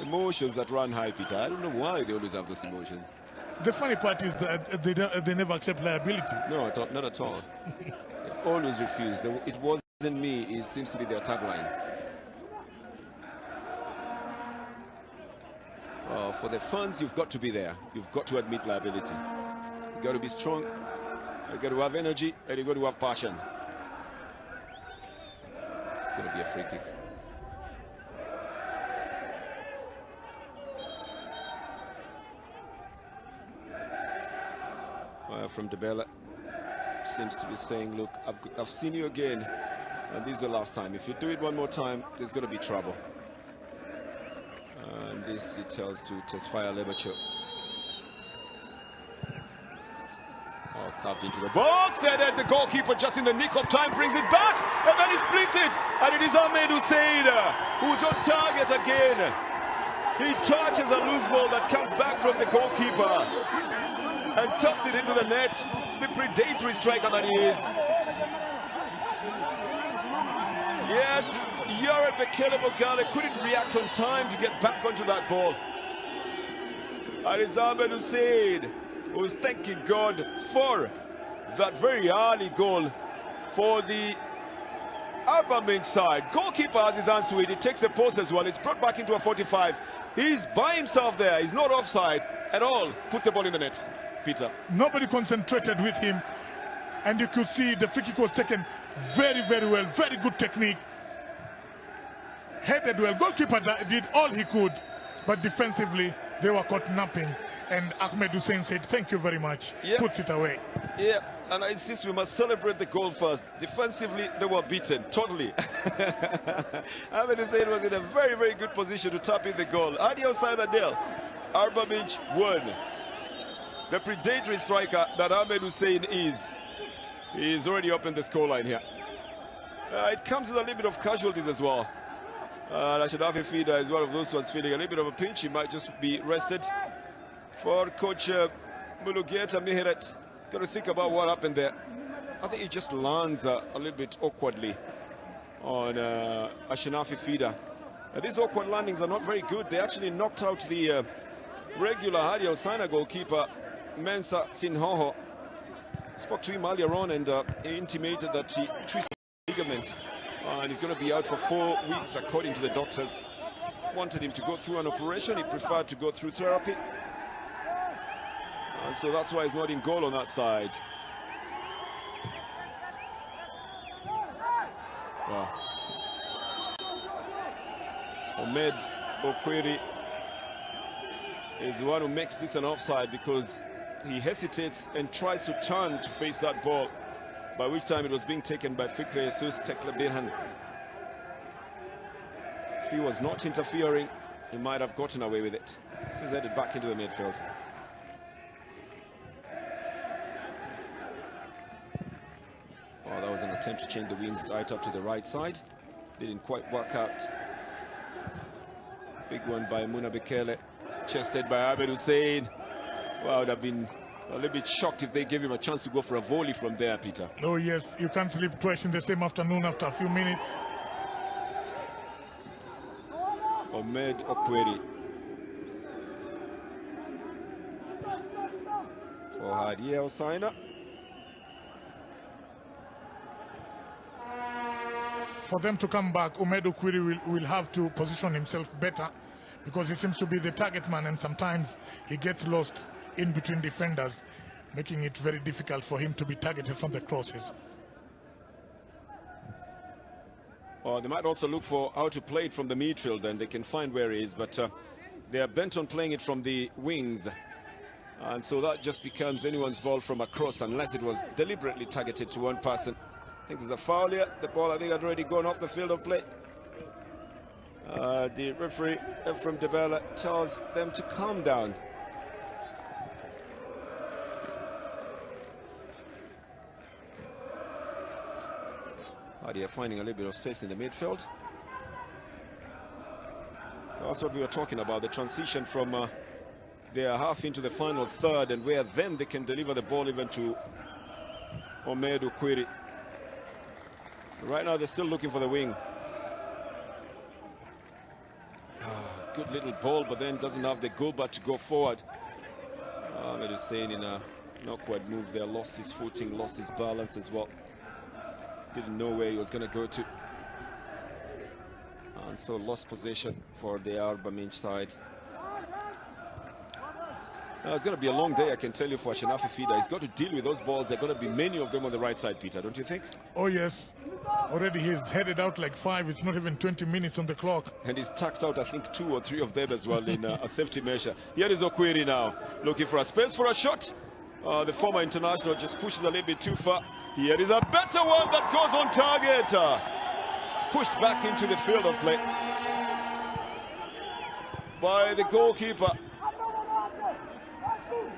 Emotions that run high, Peter. I don't know why they always have those emotions. The funny part is that they never accept liability. No, not at all. They always refuse. It wasn't me. It seems to be their tagline. For the fans, you've got to be there. You've got to admit liability. You've got to be strong. You've got to have energy, and you've got to have passion. It's going to be a free kick. From Debela, seems to be saying, look, I've seen you again, and this is the last time. If you do it one more time, there's going to be trouble. And this he tells to Tesfaya Lebacho. Oh, carved into the box, and then the goalkeeper just in the nick of time brings it back, and then he splits it, and it is Ahmed Hussein who's on target again. He charges a loose ball that comes back from the goalkeeper and taps it into the net. The predatory striker that he is. Yes, Aribaminch couldn't react on time to get back onto that ball. And it's Ahmed Hussein who's thanking God for that very early goal for the Aribaminch side. Goalkeeper has his hands to it. He takes the post as well. It's brought back into a 45. He's by himself there. He's not offside at all. Puts the ball in the net. Peter. Nobody concentrated with him, and you could see the free kick was taken very, very well. Very good technique. Headed well. Goalkeeper did all he could, but defensively they were caught napping. And Ahmed Hussein said, "Thank you very much." Yep. Puts it away. Yeah, and I insist we must celebrate the goal first. Defensively, they were beaten totally. Ahmed Hussein was in a very, very good position to tap in the goal. Hadiya Hosana nil, Aribaminch 1. The predatory striker that Ahmed Hussein is already up in the scoreline here. It comes with a little bit of casualties as well. Rashid Feeder is one of those ones feeling a little bit of a pinch. He might just be rested. For coach Mulugeta Miheret, got to think about what happened there. I think he just lands a little bit awkwardly on Ashinafi Feeder. These awkward landings are not very good. They actually knocked out the regular Hadiya Hosana goalkeeper Mensa Sinhoho. Spoke to him earlier on, and he intimated that he twisted the ligament and he's going to be out for 4 weeks according to the doctors. Wanted him to go through an operation. He preferred to go through therapy, and so that's why he's not in goal on that side. Wow. Ahmed Okwiri is the one who makes this an offside because he hesitates and tries to turn to face that ball, by which time it was being taken by Fikri Jesus Teklebirhan. If he was not interfering, he might have gotten away with it. He's headed back into the midfield. Oh, that was an attempt to change the wings right up to the right side. Didn't quite work out. Big one by Muna Bekele, chested by Ahmed Hussein. Well, I would have been a little bit shocked if they gave him a chance to go for a volley from there, Peter. Oh yes, you can't sleep twice in the same afternoon after a few minutes. Ahmed Okwiri for Hadiya Hosana. For them to come back, Ahmed Okwiri will have to position himself better, because he seems to be the target man, and sometimes he gets lost in between defenders, making it very difficult for him to be targeted from the crosses. They might also look for how to play it from the midfield, and they can find where he is, but they are bent on playing it from the wings, and so that just becomes anyone's ball from across unless it was deliberately targeted to one person. I think there's a foul here. The ball, I think, had already gone off the field of play. The referee from Debela tells them to calm down. Hadiya finding a little bit of space in the midfield. That's what we were talking about, the transition from their half into the final third, and where then they can deliver the ball even to Ahmed Okwiri. Right now they're still looking for the wing. good little ball, but then doesn't have the goal but to go forward. Ahmed Hussein in a not quite move there, lost his footing, lost his balance as well. Didn't know where he was going to go to. And so lost possession for the Aribaminch side. Now, it's going to be a long day, I can tell you, for Shanafi Fida. He's got to deal with those balls. There are going to be many of them on the right side, Peter, don't you think? Oh, yes. Already he's headed out like 5. It's not even 20 minutes on the clock. And he's tucked out, I think, 2 or 3 of them as well in a safety measure. Here is Okwiri now, looking for a space for a shot. The former international just pushes a little bit too far. Here is a better one that goes on target. Pushed back into the field of play by the goalkeeper.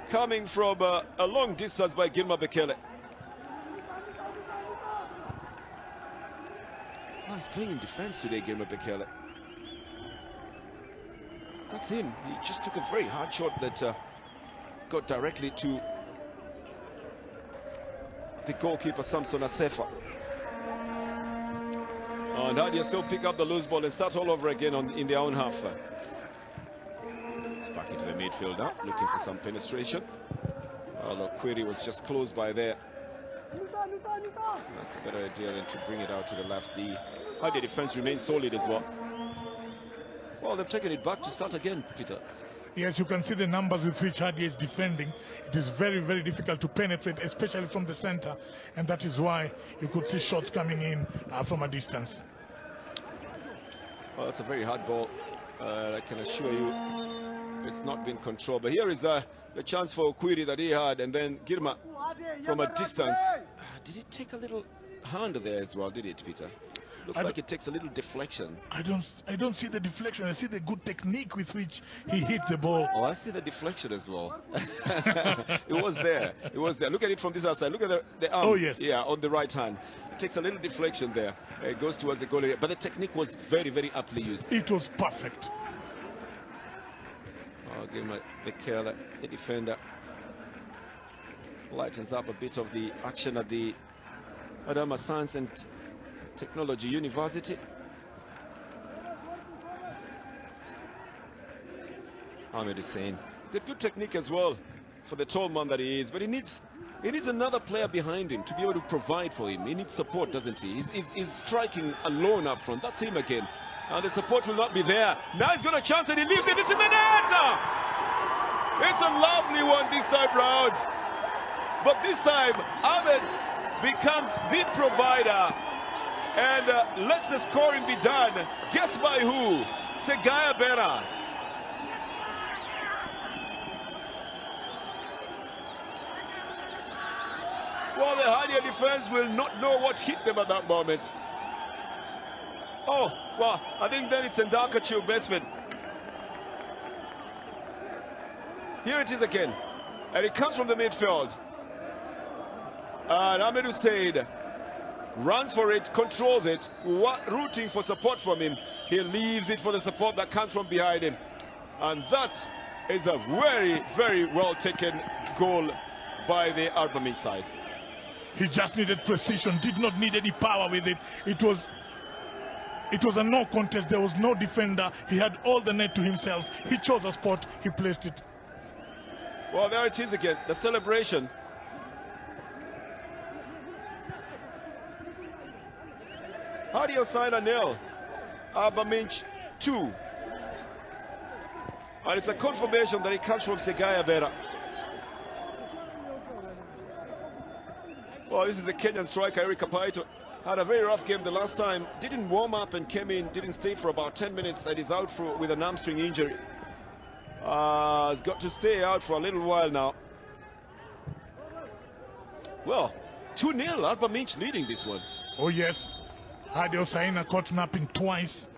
Coming from a long distance by Gilma Bekele. Oh, he's playing in defense today, Gilma Bekele. That's him. He just took a very hard shot that got directly to the goalkeeper, Samson Asefa. And Hadiya still pick up the loose ball and start all over again in their own half. Back into the midfield now, looking for some penetration. Query was just close by there. That's a better idea than to bring it out to the left. The Hadiya defense remains solid as well. Well, they've taken it back to start again, Peter. Yes, you can see the numbers with which Hadiya is defending. It is very, very difficult to penetrate, especially from the center. And that is why you could see shots coming in from a distance. Well, that's a very hard ball. I can assure you it's not been controlled. But here is the chance for Okwiri that he had. And then Girma from a distance. Did it take a little hand there as well, did it, Peter? Looks like it takes a little deflection. I don't see the deflection. I see the good technique with which he hit the ball. Oh, I see the deflection as well. It was there. It was there. Look at it from this side. Look at the arm. Oh, yes. Yeah, on the right hand. It takes a little deflection there. It goes towards the goal area. But the technique was very, very aptly used. It was perfect. Oh, give him the curler, the defender. Lightens up a bit of the action at the Adama Science and Technology University. Ahmed Hussein. It's got good technique as well for the tall man that he is, but he needs another player behind him to be able to provide for him. He needs support, doesn't he? He's striking alone up front. That's him again. And the support will not be there. Now he's got a chance and he leaves it. It's in the net! It's a lovely one this time round. But this time, Ahmed becomes the provider. And lets the scoring be done. Guess by who? Segaya Bera. Well, the Hadiya defense will not know what hit them at that moment. Oh, well, I think then it's Ndakachu Besford. Here it is again. And it comes from the midfield. And Ahmed Hussein runs for it, controls it, rooting for support from him. He leaves it for the support that comes from behind him. And that is a very, very well taken goal by the Aribaminch side. He just needed precision, did not need any power with it. It was a no contest. There was no defender. He had all the net to himself. He chose a spot, he placed it. Well, there it is again, the celebration. Hadiya Hosana 0, Aribaminch 2. And it's a confirmation that it comes from Segaya Bera. Well, this is the Kenyan striker, Eric Kapaito. Had a very rough game the last time. Didn't warm up and came in, didn't stay for about 10 minutes and is out with an hamstring injury. Has got to stay out for a little while now. Well, 2-0, Aribaminch leading this one. Oh, yes. Hadiya Hosana caught napping twice,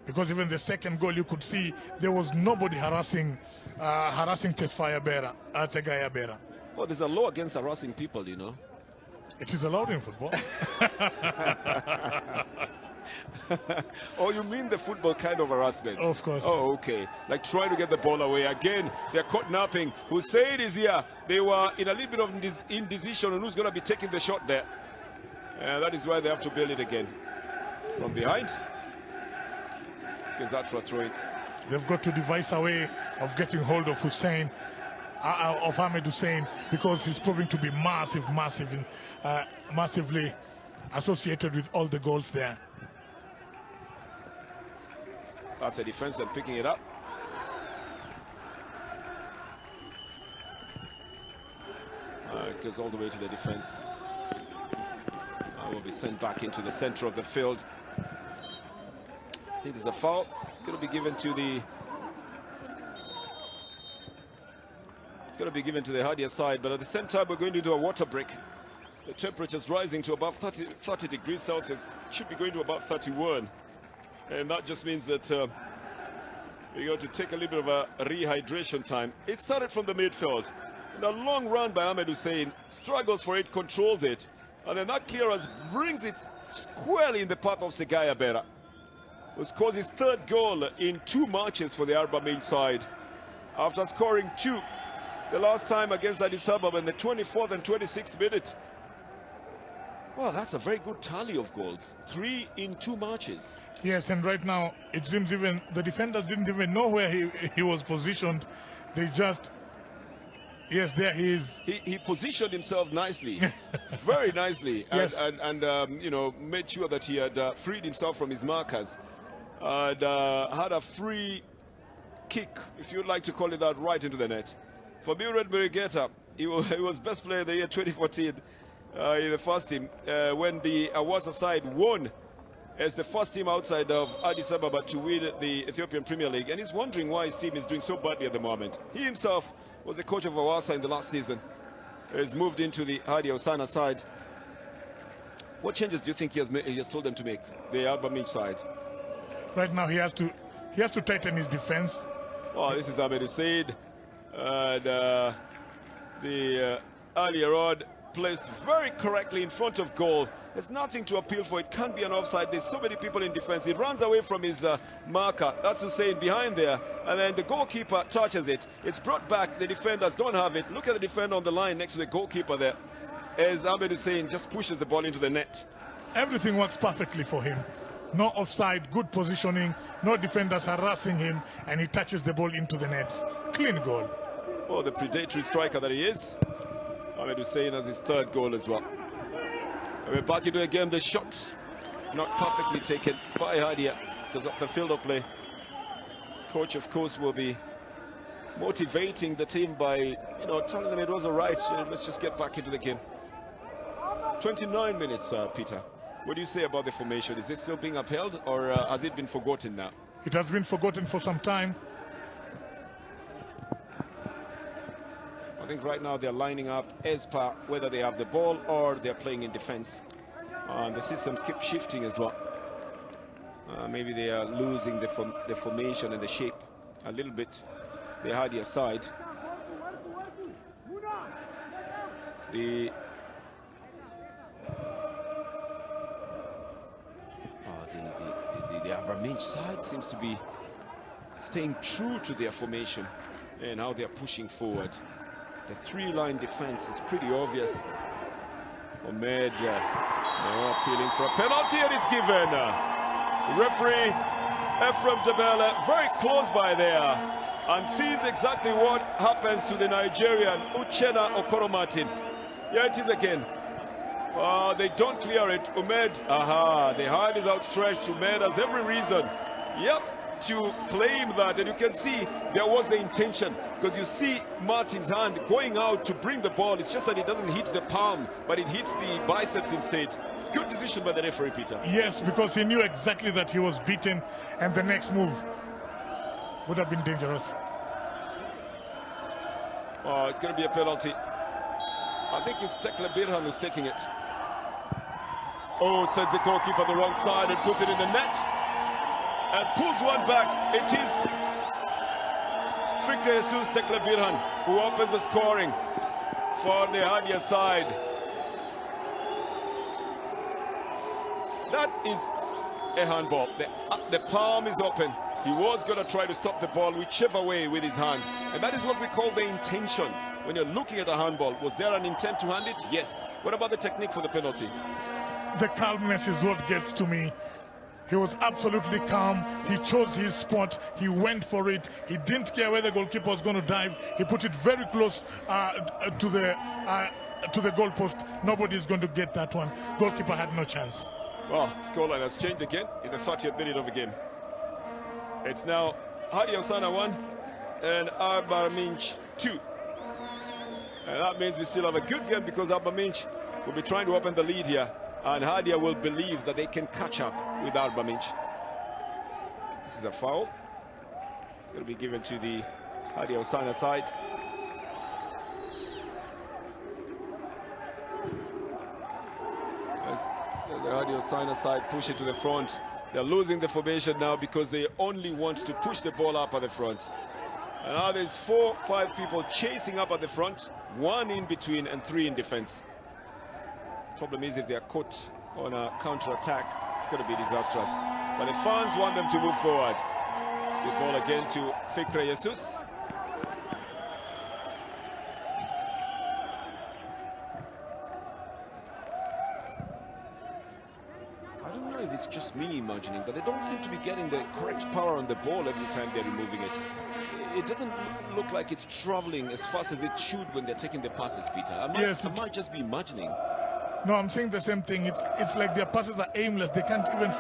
because even the second goal you could see there was nobody harassing Segaya Bera. Well, there's a law against harassing people, you know. It is allowed in football. Oh, you mean the football kind of harassment? Of course. Oh, okay. Like trying to get the ball away. Again, they're caught napping. Hussein is here. They were in a little bit of indecision on who's going to be taking the shot there. And that is why they have to build it again. From behind. Because that's for a throw-in. They've got to devise a way of getting hold of Hussein, of Ahmed Hussein, because he's proving to be massively associated with all the goals there. That's a defense and picking it up. It goes all the way to the defense. Will be sent back into the center of the field. I think there's a foul. It's going to be given to the Hadiya side, but at the same time we're going to do a water break. The temperature's rising to above 30 degrees Celsius. Should be going to about 31, and that just means that we're going to take a little bit of a rehydration time. It started from the midfield, and a long run by Ahmed Hussein, struggles for it, controls it, and then that clearance brings it squarely in the path of Segaya Bera, who scores his third goal in 2 matches for the Aribaminch side, after scoring 2 the last time against Addis Ababa in the 24th and 26th minute. Well, that's a very good tally of goals. 3 in 2 matches. Yes, and right now it seems even the defenders didn't even know where he was positioned. They just... Yes, there he is. He positioned himself nicely, very nicely, yes. and you know, made sure that he had freed himself from his markers, and had a free kick, if you'd like to call it that, right into the net. For Muriel Birigeta, he was best player of the year 2014 in the first team, when the Hawasa side won as the first team outside of Addis Ababa to win the Ethiopian Premier League, and he's wondering why his team is doing so badly at the moment. He himself was the coach of Hawasa in the last season. He's moved into the Hadiya Hosana side. What changes do you think he has told them to make, the Aribaminch side? Right now he has to tighten his defense. Oh, this is Ahmed Hussein. And the earlier on, placed very correctly in front of goal. There's nothing to appeal for. It can't be an offside. There's so many people in defense. He runs away from his marker. That's Hussein behind there. And then the goalkeeper touches it. It's brought back. The defenders don't have it. Look at the defender on the line next to the goalkeeper there, as Ahmed Hussein just pushes the ball into the net. Everything works perfectly for him. No offside, good positioning, no defenders harassing him, and he touches the ball into the net. Clean goal. Oh, the predatory striker that he is. Ahmed Hussein has his third goal as well. And we're back into the game. The shot not perfectly taken by Hadiya because of the field of play. Coach, of course, will be motivating the team by, you know, telling them it was all right. Let's just get back into the game. 29 minutes, Peter. What do you say about the formation? Is it still being upheld, or has it been forgotten now? It has been forgotten for some time. I think right now they're lining up as per whether they have the ball or they're playing in defense. The systems keep shifting as well. Maybe they are losing the formation and the shape a little bit. The Hadiya side. The Aribaminch side seems to be staying true to their formation and how they're pushing forward. The 3-line defense is pretty obvious. Ahmed appealing for a penalty, and it's given. Referee Ephraim Debele very close by there and sees exactly what happens to the Nigerian Uchenna Okoromatin. Yeah, it is again. They don't clear it. Ahmed, the hand is outstretched. Ahmed has every reason, to claim that, and you can see there was the intention, because you see Martin's hand going out to bring the ball. It's just that it doesn't hit the palm, but it hits the biceps instead. Good decision by the referee, Peter. Yes, because he knew exactly that he was beaten, and the next move would have been dangerous. Oh, it's going to be a penalty. I think it's Tekle Birhan who's taking it. Oh, sends the goalkeeper the wrong side and puts it in the net. And pulls one back. It is Fikre Jesus Tekle Birhan who opens the scoring for the Hadiya side. That is a handball. The palm is open. He was going to try to stop the ball whichever way with his hand. And that is what we call the intention. When you're looking at a handball, was there an intent to hand it? Yes. What about the technique for the penalty? The calmness is what gets to me. He was absolutely calm. He chose his spot. He went for it. He didn't care where the goalkeeper was going to dive. He put it very close to the goal post. Nobody's going to get that one. Goalkeeper had no chance. Well, scoreline has changed again in the 30th minute of the game. It's now Hadiya Hosana 1 and Aribaminch 2. And that means we still have a good game because Aribaminch will be trying to open the lead here. And Hadiya will believe that they can catch up with Aribaminch. This is a foul. It's going to be given to the Hadiya Hosana side. As the Hadiya Hosana side push it to the front. They're losing the formation now because they only want to push the ball up at the front. And now there's 4-5 people chasing up at the front, 1 in between and 3 in defense. Problem is if they are caught on a counter-attack, it's going to be disastrous. But the fans want them to move forward. The ball again to Fikre Jesus. I don't know if it's just me imagining, but they don't seem to be getting the correct power on the ball every time they're removing it. It doesn't look like it's traveling as fast as it should when they're taking the passes, Peter. I might just be imagining. No, I'm saying the same thing. It's like their passes are aimless. They can't even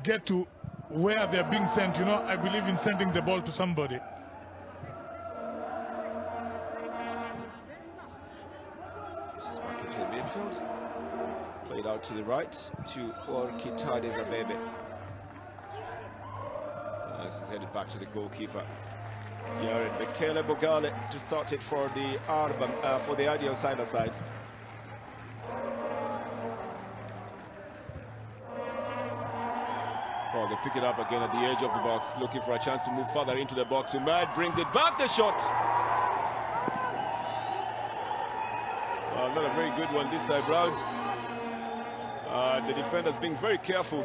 get to where they're being sent. You know, I believe in sending the ball to somebody. This is back into the midfield. Played out to the right to Kidus Abebe. This is headed back to the goalkeeper. Jared Bekele Bogale just started for the Hadiya Hosana side. Oh, they pick it up again at the edge of the box, looking for a chance to move further into the box. Ahmad brings it back, the shot. Not a very good one this time round. The defender's being very careful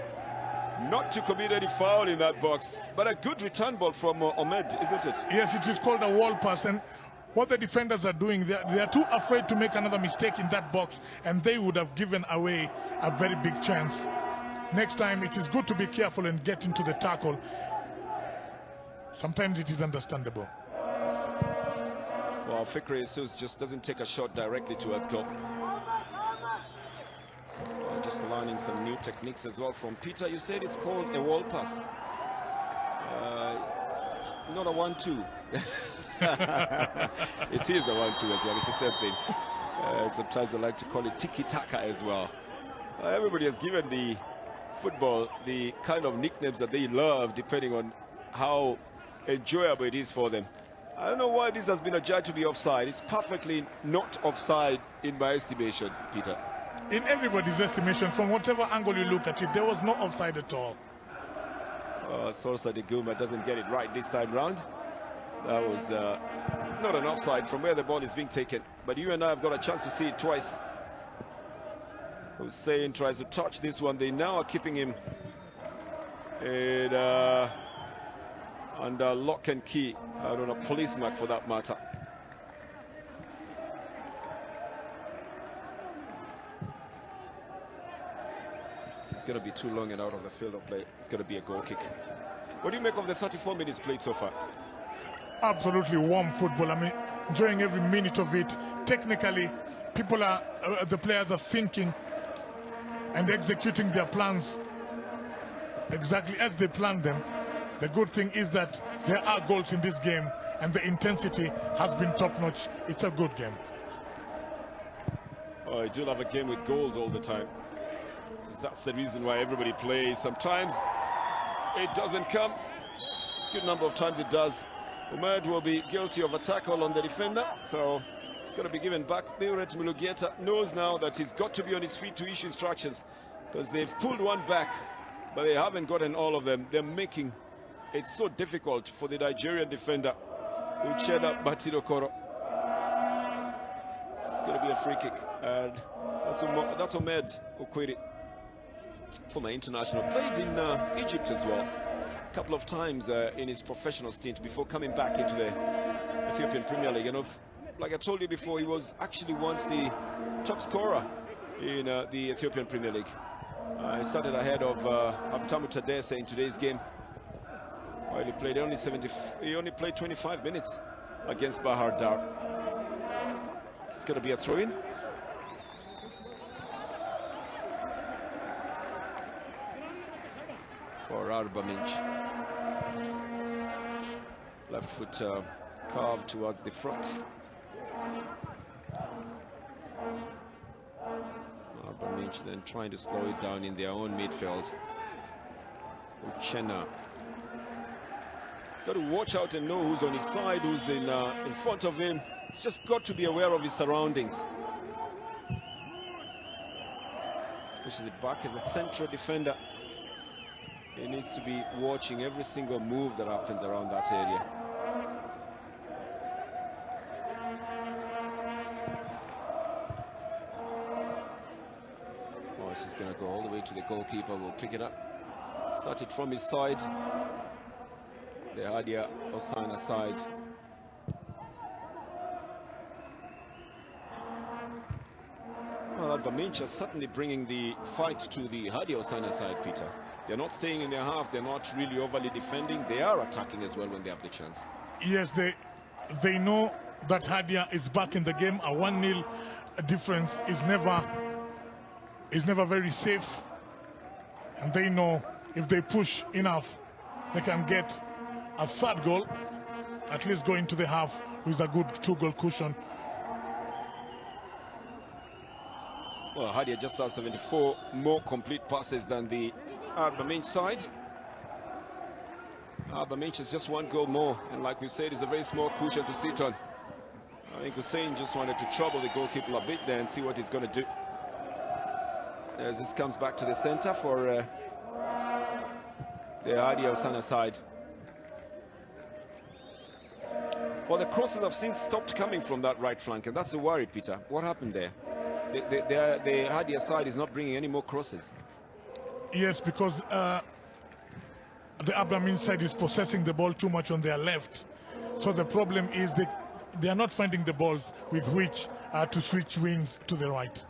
not to commit any foul in that box. But a good return ball from Ahmed, isn't it? Yes, it is called a wall pass. And what the defenders are doing, they are too afraid to make another mistake in that box. And they would have given away a very big chance. Next time, it is good to be careful and get into the tackle. Sometimes it is understandable. Well, Fikre Jesus just doesn't take a shot directly towards goal. Just learning some new techniques as well from Peter. You said it's called a wall pass. Not a 1-2. It is a 1-2 as well. It's the same thing. Sometimes I like to call it tiki-taka as well. Everybody has given the football the kind of nicknames that they love depending on how enjoyable it is for them. I don't know why this has been adjudged to be offside. It's perfectly not offside in my estimation, Peter. In everybody's estimation, from whatever angle you look at it, there was no offside at all. Sorsa de Guma doesn't get it right this time round. That was not an offside from where the ball is being taken. But you and I have got a chance to see it twice. Hussein tries to touch this one. They now are keeping him under lock and key. I don't know, police mark for that matter. This is going to be too long and out of the field of play. It's going to be a goal kick. What do you make of the 34 minutes played so far? Absolutely warm football. I mean, enjoying every minute of it. Technically, people are, the players are thinking and executing their plans exactly as they planned them. The good thing is that there are goals in this game and the intensity has been top-notch. It's a good game. Oh, you do love a game with goals all the time, because that's the reason why everybody plays. Sometimes it doesn't come. Good number of times it does. Ahmed will be guilty of a tackle on the defender, so it's going to be given back. Meuret Mulugeta knows now that he's got to be on his feet to issue instructions, because they've pulled one back, but they haven't gotten all of them. They're making it so difficult for the Nigerian defender, Ucheda Batirokoro. It's going to be a free kick, and that's Ahmed Okwiri, former international, played in Egypt as well a couple of times in his professional stint before coming back into the Ethiopian Premier League. And like I told you before, he was actually once the top scorer in the Ethiopian Premier League. He started ahead of Abtamu Tadese in today's game. Well, he only played 25 minutes against Bahir Dar. It's going to be a throw-in. For Aribaminch. Left foot carved towards the front. Aribaminch then trying to slow it down in their own midfield. Uchenna. Got to watch out and know who's on his side, who's in front of him. He's just got to be aware of his surroundings. Pushes it back as a central defender. He needs to be watching every single move that happens around that area. Oh, this is going to go all the way to the goalkeeper. Will pick it up. Started from his side. The Hadiya Hosana side. Well, Aribaminch are certainly bringing the fight to the Hadiya Hosana side, Peter. They're not staying in their half, they're not really overly defending, they are attacking as well when they have the chance. Yes, they know that Hadiya is back in the game. A 1-0 difference is never very safe. And they know if they push enough, they can get a third goal, at least go into the half with a good 2-goal cushion. Well, Hadiya just has 74 more complete passes than the Aribaminch side. Aribaminch has just 1 goal more, and like we said, it's a very small cushion to sit on. I think Hussein just wanted to trouble the goalkeeper a bit there and see what he's going to do. As this comes back to the center for the Hadiya Hosana side. Well, the crosses I've seen stopped coming from that right flank, and that's a worry, Peter. What happened there? The Hadiya side is not bringing any more crosses. Yes, because the Aribaminch side is possessing the ball too much on their left. So the problem is they are not finding the balls with which to switch wings to the right.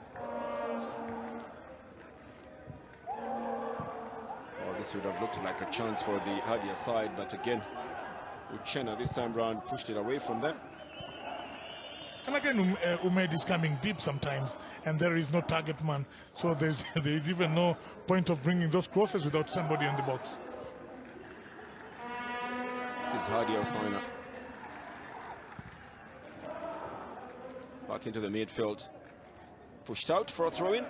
Well, this would have looked like a chance for the Hadiya side, but again, Uchenna this time round pushed it away from them. And again, Ahmed is coming deep sometimes, and there is no target man. So there is even no point of bringing those crosses without somebody in the box. This is Hadiya Hosana. Back into the midfield. Pushed out for a throw-in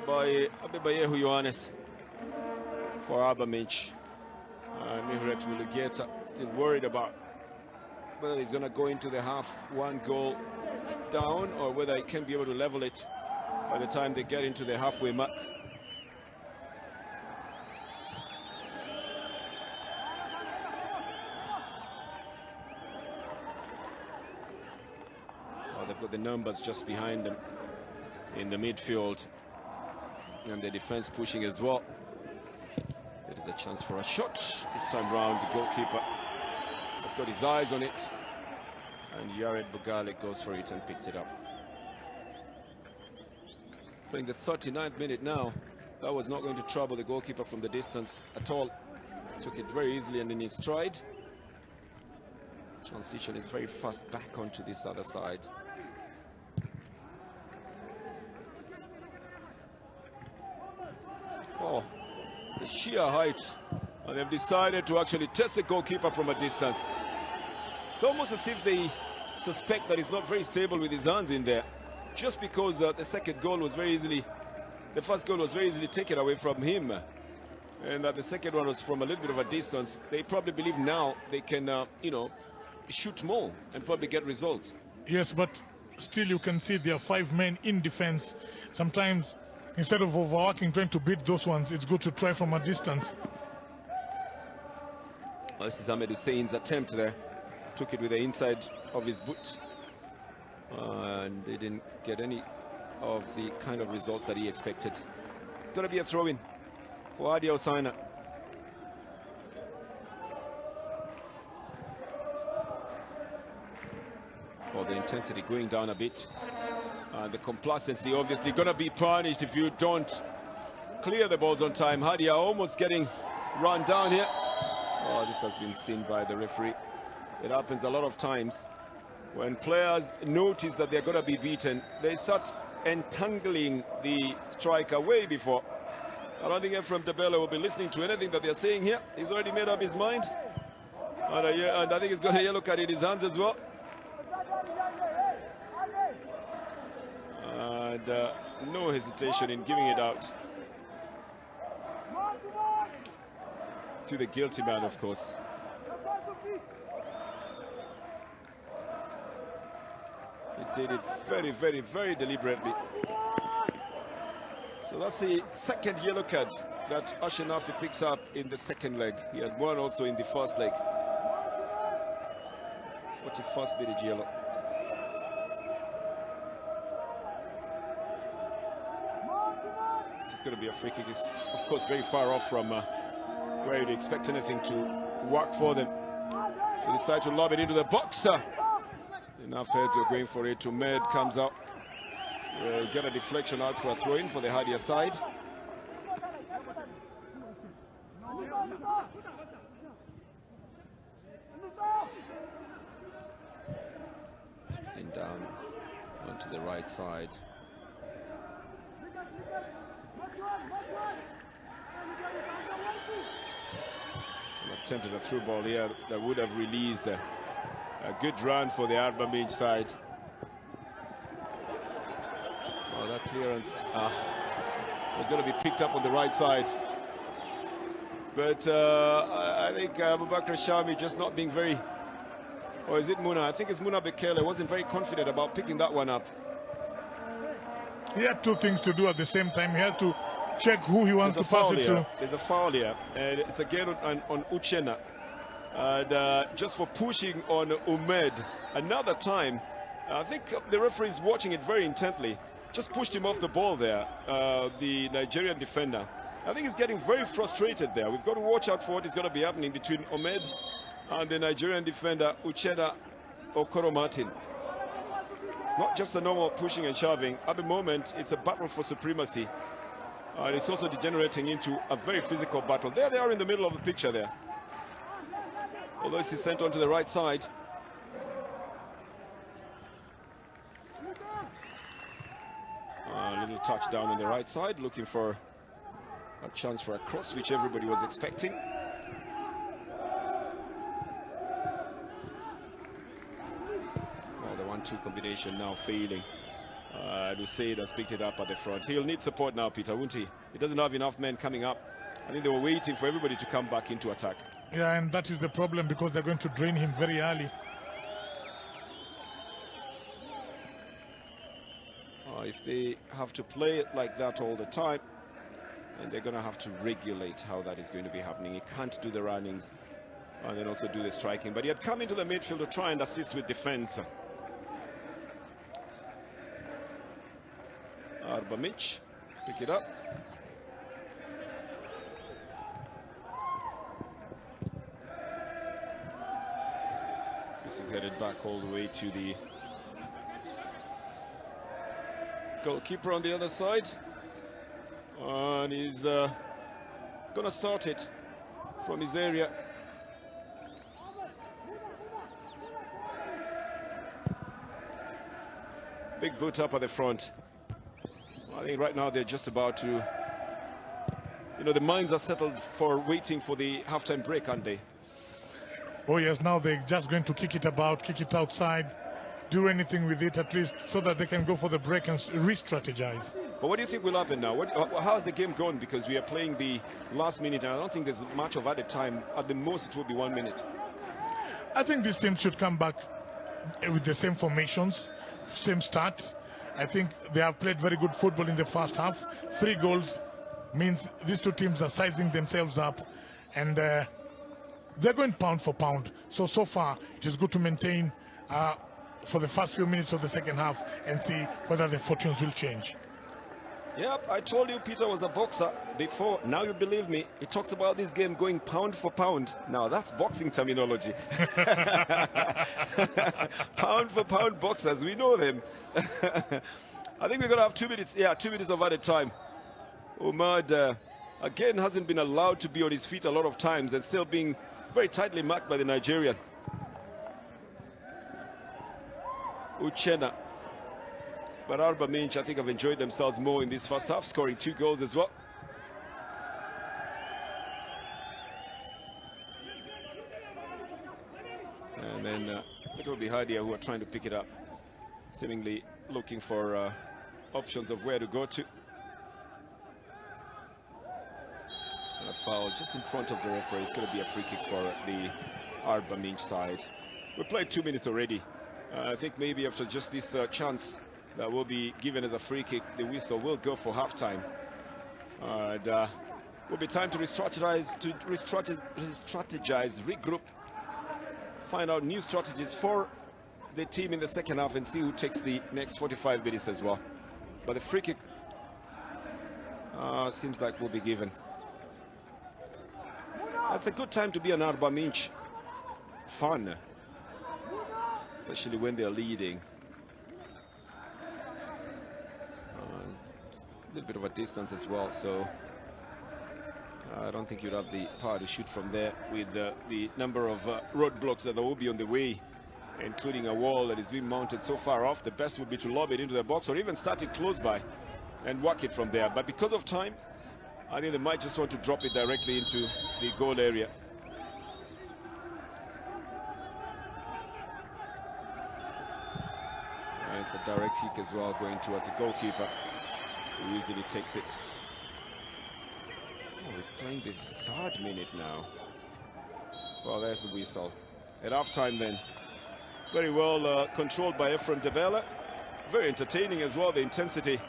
by Abebayehu Yohanes for Aribaminch. Mihret Mulugeta still worried about whether he's going to go into the half 1 goal down or whether he can be able to level it by the time they get into the halfway mark. Oh, they've got the numbers just behind them in the midfield, and the defense pushing as well. There is a chance for a shot. This time round, the goalkeeper has got his eyes on it, and Yared Bugale goes for it and picks it up. Playing the 39th minute now. That was not going to trouble the goalkeeper from the distance at all. Took it very easily and in his stride. Transition is very fast back onto this other side. Oh, the sheer height, and they've decided to actually test the goalkeeper from a distance. It's almost as if they suspect that he's not very stable with his hands in there, just because the second goal was very easily, the first goal was very easily taken away from him, and that the second one was from a little bit of a distance. They probably believe now they can, you know, shoot more and probably get results. Yes, but still you can see there are 5 men in defense. Sometimes instead of overworking, trying to beat those ones, it's good to try from a distance. Well, this is Ahmed Hussein's attempt there. Took it with the inside of his boot. And they didn't get any of the kind of results that he expected. It's going to be a throw-in for Hadiya Hosana. Well, the intensity going down a bit. The complacency obviously going to be punished if you don't clear the balls on time. Hadiya almost getting run down here. Oh, this has been seen by the referee. It happens a lot of times. When players notice that they're going to be beaten, they start entangling the striker way before. I don't think Ephraim Debele will be listening to anything that they're saying here. He's already made up his mind. And I think he's got a yellow card in his hands as well. And no hesitation in giving it out to the guilty man, of course. He did it very, very, very deliberately. So that's the second yellow card that Ashanafi picks up in the second leg. He had one also in the first leg. 41st minute yellow. This is going to be a free kick. It's of course very far off from where you'd expect anything to work for them. They decide to lob it into the box. Enough heads are going for it. Ahmed comes out. We'll get a deflection out for a throw-in for the Hadiya side. Down onto the right side. Attempted a through ball here that would have released a good run for the Aribaminch side. Oh, that clearance was going to be picked up on the right side. But I think Abubakar Shami just not being very... Or is it Muna? I think it's Muna Bekele. Wasn't very confident about picking that one up. He had two things to do at the same time. He had to check who he wants to pass it to. There's a foul here, and it's again on Uchenna. And just for pushing on Ahmed another time, I think the referee is watching it very intently. Just pushed him off the ball there, the Nigerian defender. I think he's getting very frustrated there. We've got to watch out for what is going to be happening between Ahmed and the Nigerian defender Uchenna Okoro Martin. It's not just a normal pushing and shoving. At the moment, it's a battle for supremacy. And it's also degenerating into a very physical battle. There they are in the middle of the picture there. Although he's sent onto the right side. A little touchdown on the right side, looking for a chance for a cross, which everybody was expecting. The 1-2 combination now failing. Lusaid has picked it up at the front. He'll need support now, Peter, won't he? He doesn't have enough men coming up. I think they were waiting for everybody to come back into attack. Yeah, and that is the problem, because they're going to drain him very early. If they have to play it like that all the time, then they're going to have to regulate how that is going to be happening. He can't do the runnings and then also do the striking. But he had come into the midfield to try and assist with defense. Aribaminch, pick it up. This is headed back all the way to the goalkeeper on the other side. And he's going to start it from his area. Big boot up at the front. I think right now they're just about to, the minds are settled for waiting for the halftime break, aren't they? Oh yes, now they're just going to kick it about, kick it outside, do anything with it at least so that they can go for the break and re-strategize. But what do you think will happen now? How's the game going? Because we are playing the last minute and I don't think there's much of added time. At the most it will be 1 minute. I think this team should come back with the same formations, same start. I think they have played very good football in the first half. 3 goals means these two teams are sizing themselves up, and they're going pound for pound. So far, it is good to maintain for the first few minutes of the second half and see whether the fortunes will change. Yep, I told you Peter was a boxer before. Now you believe me. He talks about this game going pound for pound. Now that's boxing terminology. Pound for pound boxers, we know them. I think we're going to have 2 minutes. Yeah, 2 minutes of added time. Ahmad, again, hasn't been allowed to be on his feet a lot of times and still being very tightly marked by the Nigerian. Uchenna. But Aribaminch, I think, have enjoyed themselves more in this first half, scoring 2 goals as well. And then it will be Hadiya who are trying to pick it up, seemingly looking for options of where to go to. And a foul just in front of the referee. It's going to be a free kick for the Aribaminch side. We played 2 minutes already. I think maybe after just this chance that will be given as a free kick, the whistle will go for halftime. And will be time to re-strategize, regroup, find out new strategies for the team in the second half and see who takes the next 45 minutes as well. But the free kick seems like will be given. It's a good time to be an Aribaminch fan, especially when they're leading. A little bit of a distance as well, so I don't think you'd have the power to shoot from there with the number of roadblocks that will be on the way, including a wall that is being mounted so far off. The best would be to lob it into the box or even start it close by and work it from there. But because of time, I think they might just want to drop it directly into the goal area. And it's a direct kick as well, going towards the goalkeeper, who easily takes it. Oh, we're playing the 3rd minute now. Well, there's the whistle. At half-time then. Very well controlled by Ephraim Debela. Very entertaining as well, the intensity.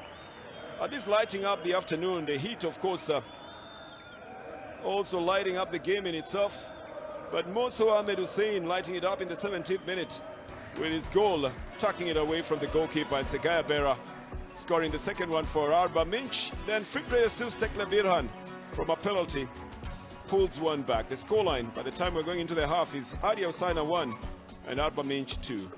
Addis lighting up the afternoon. The heat, of course, also lighting up the game in itself. But more so Ahmed Hussein lighting it up in the 17th minute with his goal, tucking it away from the goalkeeper, and Segaya Bera scoring the second one for Aribaminch. Then free player Sil Birhan from a penalty pulls one back. The scoreline by the time we're going into the half is Hadiya Hosana 1 and Aribaminch 2.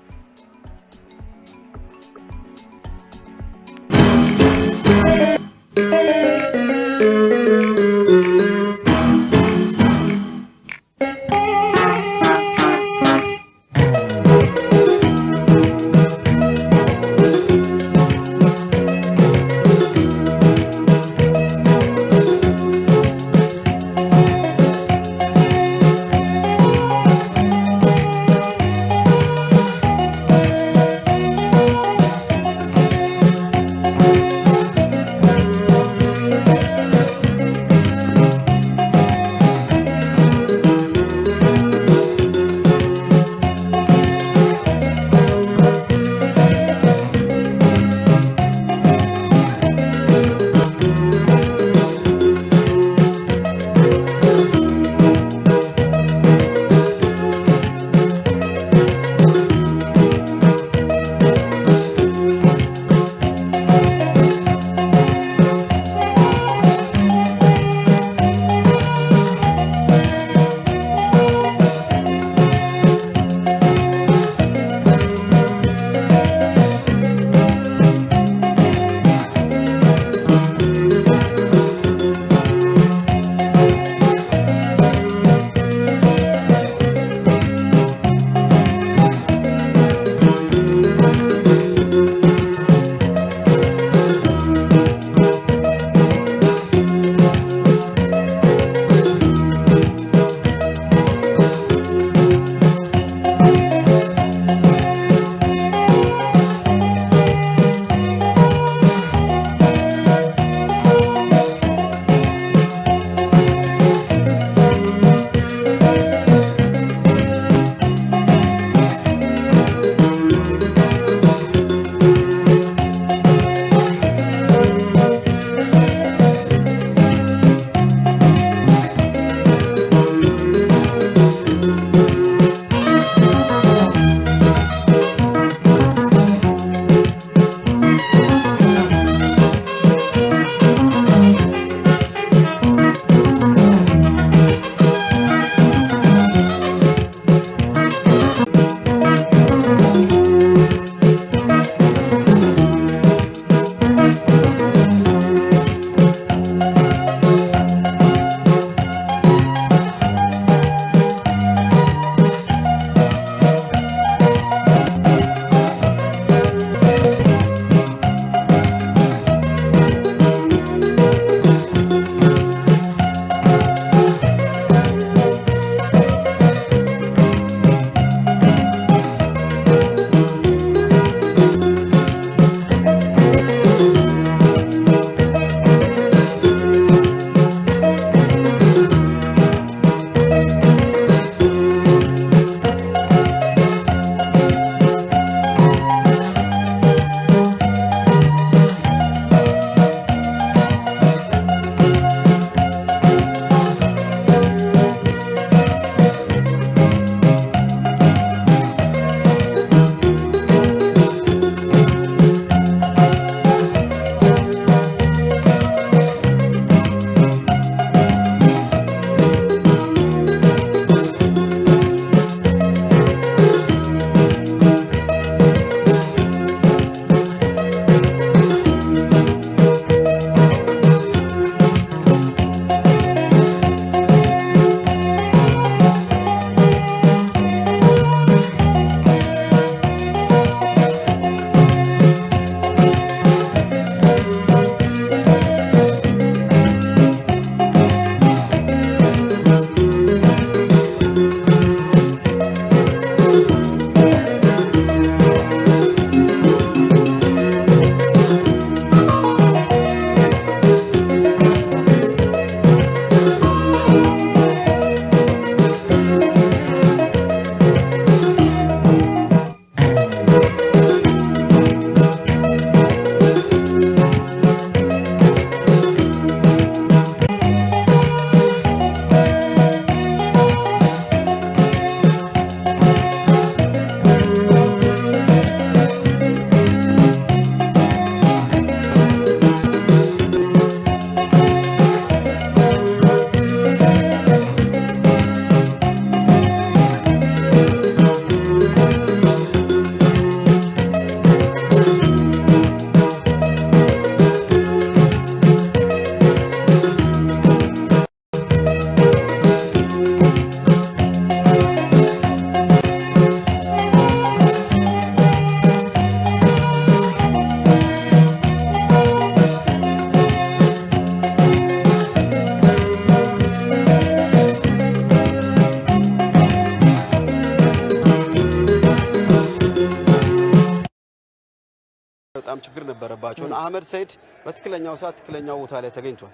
በጣም ችግር ነበረባቸውና አህመድ ሰይድ በትክክለኛው ሰዓት ትክክለኛው ቦታ ላይ ተገኝቷል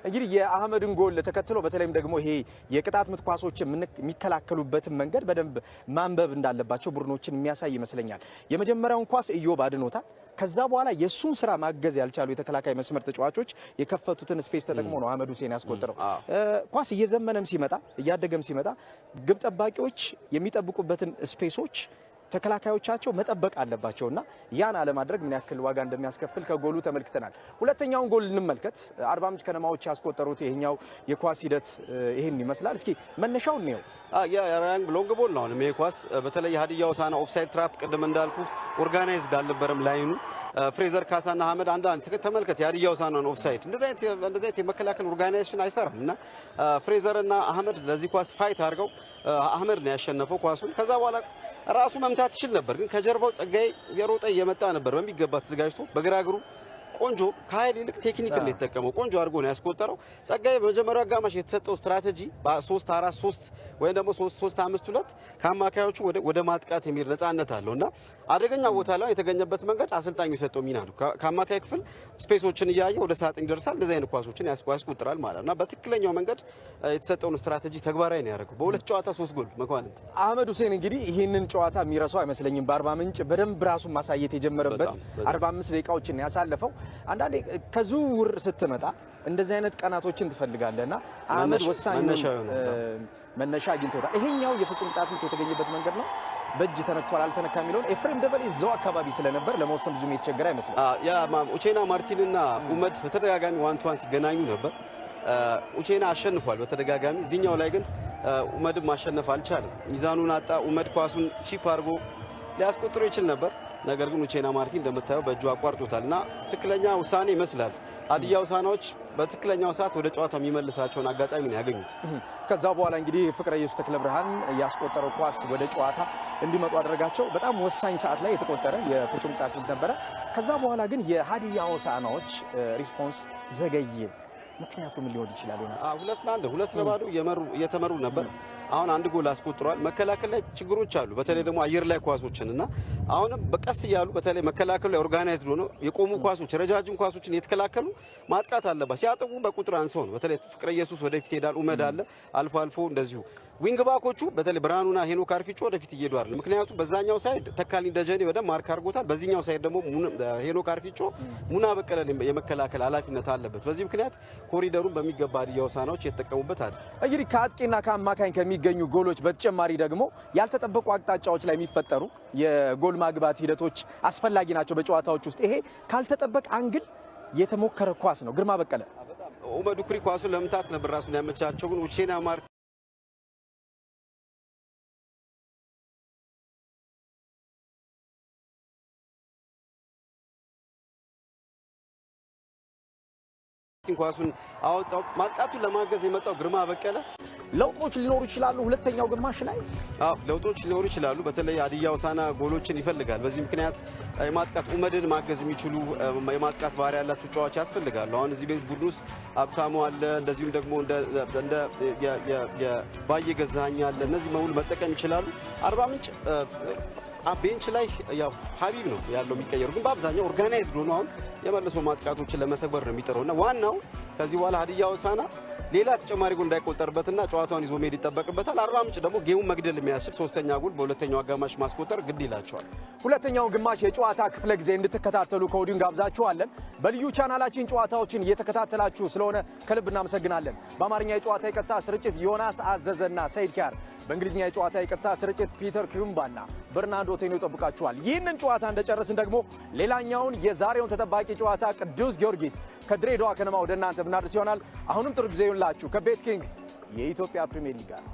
እንግዲህ የአህመድን ጎል ተከትሎ በተለይም ደግሞ ይሄ የቅጣት ምት ኳሶች የሚከላከሉበት መንገድ በደንብ ማንበብ እንዳለባቸው ቡድኖችን የሚያሳይ ይመስለኛል የመጀመሪያውን ኳስ ኢዮብ አድኖታል ከዛ በኋላ የሱን ስራ ማገዝ ያልቻሉ የተከላካይ መስመር ተጫዋቾች የከፈቱትን ስፔስ ተጠቅሞ ነው አህመድ ሁሴን ያስቆጠረው ኳስ እየዘመነም ሲመጣ እያደገም ሲመጣ ግብ ጠባቂዎች የሚጠብቁበትን ስፔሶች ተከላካዮቻቸው መጠበቅ አለባቸውና ያን አለ ማድረግ ምን ያክል ዋጋ እንደሚያስከፍል ከጎሉ ተመልክተናል ሁለተኛውን ጎል እንመልከት አርባምንጭ ከነማዎች ያስቆጠሩት ይሄኛው የኳስ ሂደት ይሄን ይመስላል እስኪ መነሻው ነው የራንግ ሎንግ ቦል ነው ነው ኳስ በተለይ ሀዲያ ሆሳዕና ኦፍሳይድ ትራፕ ቀደም እንዳልኩ ኦርጋናይዝድ አልነበረም ላይኑ ፍሬዘር ካሳና አህመድ አንዳንድ ተመልከት የሀዲያ ሆሳዕናን ኦፍሳይድ እንደዚህ የመከላከል ኦርጋናይዜሽን አይሰራምና ፍሬዘርና አህመድ ለዚህ ኳስ ፋይት አድርገው አህመድ ነው ያሸነፈው ኳሱን ከዛ በኋላ ራሱ መምታት ይችል ነበር ግን ከጀርባው ጸጋይ የሮጠ የመጣ ነበር በሚገባ ተዘጋጅቶ በግራግሩ ቆንጆ ከኃይል ይልቅ ቴክኒክን የተጠቀመው ቆንጆ አድርጎ ነው ያስቆጠረው ጸጋይ በመጀመሪያው አጋማሽ የተሰጠው ስትራቴጂ በ3-4-3 ወይ ደግሞ 3-5-2 ከአማካዮቹ ወደ ማጥቃት የሚል ነፃነት አለውና አደገኛ ቦታ ላይ የተገኘበት መንገድ አሰልጣኙ የሰጠው ሚና ነው ከአማካይ ክፍል ስፔሶችን ያያየ ወደ ሳጥን ይደርሳል እንደዚህ አይነት ኳሶችን ያስቆጥራል ማለትና በትክክለኛው መንገድ የተሰጠውን ስትራቴጂ ተግባራዊ ነው ያደረገው በሁለት ጨዋታ 3 ጎል መኳንንት አህመድ ሁሴን እንግዲህ ይሄንን ጨዋታ የሚረሳው አይመስለኝም በአርባምንጭ በደንብ ራሱን ማሳየት የጀመረበት 45 ደቂቃዎችን ያሳለፈው አንዳንዴ ከዙር ስትመጣ እንደዚህ አይነት ቀናቶችን ትፈልጋለና አህመድ ወሳኝ መነሻ አግኝቶታል ይሄኛው የፍጹም ቅጣት ምት የተገኘበት መንገድ ነው በእጅ ተነክቷል አልተነካም የሚለውን ኤፍሬም ደበሌ እዛው አካባቢ ስለነበር ለመወሰን ብዙም የተቸገረ አይመስልም ያ ኡቼና ማርቲንና ኡመድ በተደጋጋሚ ዋን ሲገናኙ ነበር ኡቼና አሸንፏል በተደጋጋሚ እዚህኛው ላይ ግን ኡመድም ማሸነፍ አልቻለም ሚዛኑን አጣ ኡመድ ኳሱን ቺፕ አድርጎ ሊያስቆጥረው ይችል ነበር ነገር ግን ኡቼና ማርቲን እንደምታየው በእጁ አቋርጦታልና ትክክለኛ ውሳኔ ይመስላል ሀዲያ ሆሳዕናዎች በትክክለኛው ሰዓት ወደ ጨዋታ የሚመልሳቸውን አጋጣሚ ነው ያገኙት ከዛ በኋላ እንግዲህ ፍቅረ ኢየሱስ ተክለ ብርሃን ያስቆጠረው ኳስ ወደ ጨዋታ እንዲመጡ አደረጋቸው በጣም ወሳኝ ሰዓት ላይ የተቆጠረ የፍጹም ቅጣት ምት ነበረ ከዛ በኋላ ግን የሀዲያ ሆሳዕናዎች ሪስፖንስ ዘገየ ምክንያቱ ምን ሊሆን ይችላል ይሆናል 2-1 እየተመሩ ነበር አሁን አንድ ጎል አስቆጥሯል መከላከል ላይ ችግሮች አሉ በተለይ ደግሞ አየር ላይ ኳሶችንና አሁንም በቀስ ያሉ በተለይ መከላከል ላይ ኦርጋናይዝድ ሆኖ የቆሙ ኳሶች ረጃጅም ኳሶችን የተከላከሉ ማጥቃት አለባት ሲያጠቁ በቁጥር አንሰው ነው በተለይ ፍቅረ ኢየሱስ ወደፊት ሄዳል ኡመድ አለ አልፎ እንደዚሁ ዊንግ ባኮቹ በተለይ ብርሃኑና ሄኖክ አርፊጮ ወደፊት እየሄዱ አይደል ምክንያቱም በዛኛው ሳይድ ተካሊን ደጀኔ ወደ ማርክ አርጎታል በዚህኛው ሳይድ ደግሞ ሄኖክ አርፊጮ ሙና በቀለ የመከላከል ኃላፊነት አለበት በዚህ ምክንያት ኮሪደሩን በሚገባ ሀዲያ ሆሳዕናዎች የተጠቀሙበት አይደል እንግዲህ ከአጥቂና ከአማካኝ ከሚገኙ ጎሎች በተጨማሪ ደግሞ ያልተጠበቁ አቅጣጫዎች ላይ የሚፈጠሩ የጎል ማግባት ሂደቶች አስፈላጊ ናቸው በጨዋታዎች ውስጥ ይሄ ካልተጠበቀ አንግል የተሞከረ ኳስ ነው ግርማ በቀለ ኡመዱ ኩሪ ኳሱን ለምታት ነበር ራሱን ያመቻቸው ግን ኡቼና ማርክ ኳሱን አወጣው ማጥቃቱን ለማገዝ የመጣው ግርማ በቀለ ለውጦች ሊኖሩ ይችላሉ ሁለተኛው ግማሽ ላይ ለውጦች ሊኖሩ ይችላሉ በተለይ ሀዲያ ሆሳዕና ጎሎችን ይፈልጋል በዚህ ምክንያት የማጥቃት ኡመድን ማገዝ የሚችሉ የማጥቃት ባህሪ ያላቸው ተጫዋቾች ያስፈልጋሉ አሁን እዚህ ቤት ቡድን ውስጥ አብታሙ አለ እንደዚሁም ደግሞ እንደ የባየ ገዛኛ አለ እነዚህ መውል መጠቀም ይችላሉ አርባምንጭ ቤንች ላይ ያው ሀቢብ ነው ያለው የሚቀየሩ ግን በአብዛኛው ኦርጋናይዝድ ሆኖ አሁን የመልሶ ማጥቃቶችን ለመተግበር ነው የሚጠራውና ዋናው ከዚህ በኋላ ሀዲያ ሆሳዕና ሌላ ተጨማሪ ጎል እንዳይቆጠርበትና ጨዋታውን ይዞ መሄድ ይጠበቅበታል አርባምንጭ ደግሞ ጌሙን መግደል የሚያስችል ሶስተኛ ጎል በሁለተኛው አጋማሽ ማስቆጠር ግድ ይላቸዋል ሁለተኛው ግማሽ የጨዋታ ክፍለ ጊዜ እንድትከታተሉ ከወዲሁ ጋብዛችኋለን በልዩ ቻናላችን ጨዋታዎችን እየተከታተላችሁ ስለሆነ ከልብ እናመሰግናለን በአማርኛ የጨዋታ የቀጥታ ስርጭት ዮናስ አዘዘና ሰይድ ኪያር በእንግሊዝኛ የጨዋታ የቀጥታ ስርጭት ፒተር ክሩምባና በርናርዶ ቴኖ ይጠብቃችኋል ይህንን ጨዋታ እንደጨረስን ደግሞ ሌላኛውን የዛሬውን ተጠባቂ ጨዋታ ቅዱስ ጊዮርጊስ ከድሬዳዋ ከነማ ወደ እናንተ ብናደርስ ይሆናል አሁንም ጥሩ ጊዜ ይሁንላችሁ ከቤትኪንግ የኢትዮጵያ ፕሪሚየር ሊግ ጋር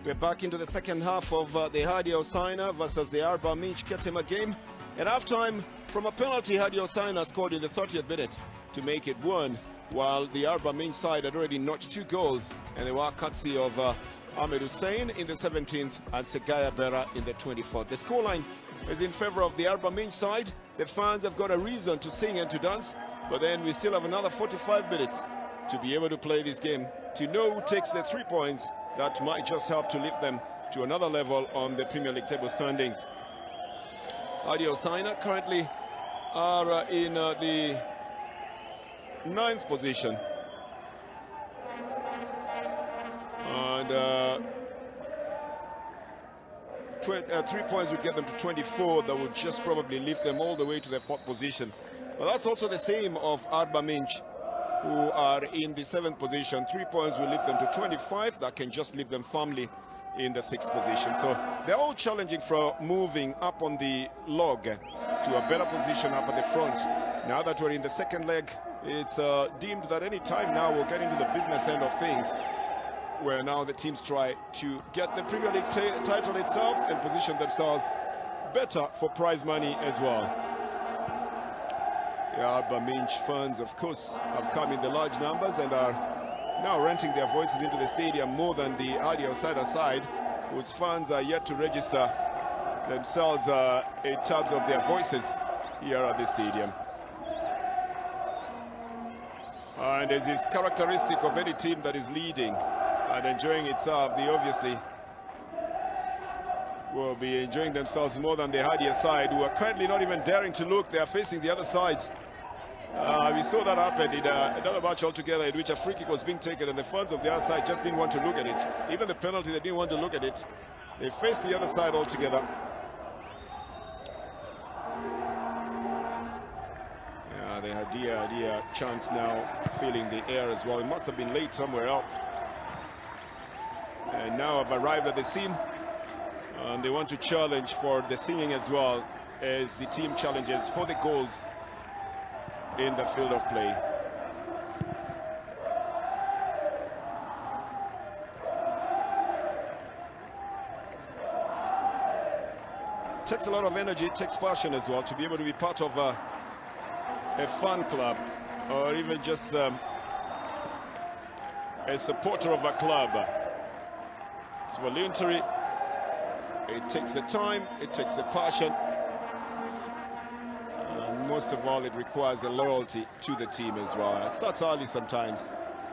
We're back into the second half of the Hadiya Hosana versus the Aribaminch Ketema game. At halftime, from a penalty, Hadiya Hosana scored in the 30th minute to make it 1, while the Aribaminch side had already notched 2 goals, and they were courtesy of Ahmed Hussein in the 17th and Segaya Bera in the 24th. The scoreline is in favor of the Aribaminch side. The fans have got a reason to sing and to dance, but then we still have another 45 minutes to be able to play this game, to know who takes the 3 points that might just help to lift them to another level on the Premier League table standings. Hadiya Hosana currently are in the 9th position. And 3 points would get them to 24. That would just probably lift them all the way to the 4th position. But that's also the same of Aribaminch, who are in the 7th position. 3 points will lift them to 25. That can just leave them firmly in the 6th position. So they're all challenging for moving up on the log to a better position up at the front. Now that we're in the second leg, it's deemed that any time now we'll get into the business end of things, where now the teams try to get the Premier League title itself and position themselves better for prize money as well. The Aribaminch fans, of course, have come in the large numbers and are now renting their voices into the stadium more than the Hadiya Hosana side, whose fans are yet to register themselves in terms of their voices here at the stadium. And as is characteristic of any team that is leading and enjoying itself, they obviously will be enjoying themselves more than the Hadiya side, who are currently not even daring to look. They are facing the other side. We saw that happen in another match altogether, in which a free kick was being taken and the fans of the other side just didn't want to look at it. Even the penalty, they didn't want to look at it. They faced the other side altogether. The Hadiya chance now filling the air as well. It must have been late somewhere else. And now I've arrived at the scene, and they want to challenge for the singing as well, as the team challenges for the goals in the field of play. It takes a lot of energy, it takes passion as well to be able to be part of a fan club, or even just a supporter of a club. It's voluntary, it takes the time, it takes the passion, and most of all it requires the loyalty to the team as well. It starts early sometimes.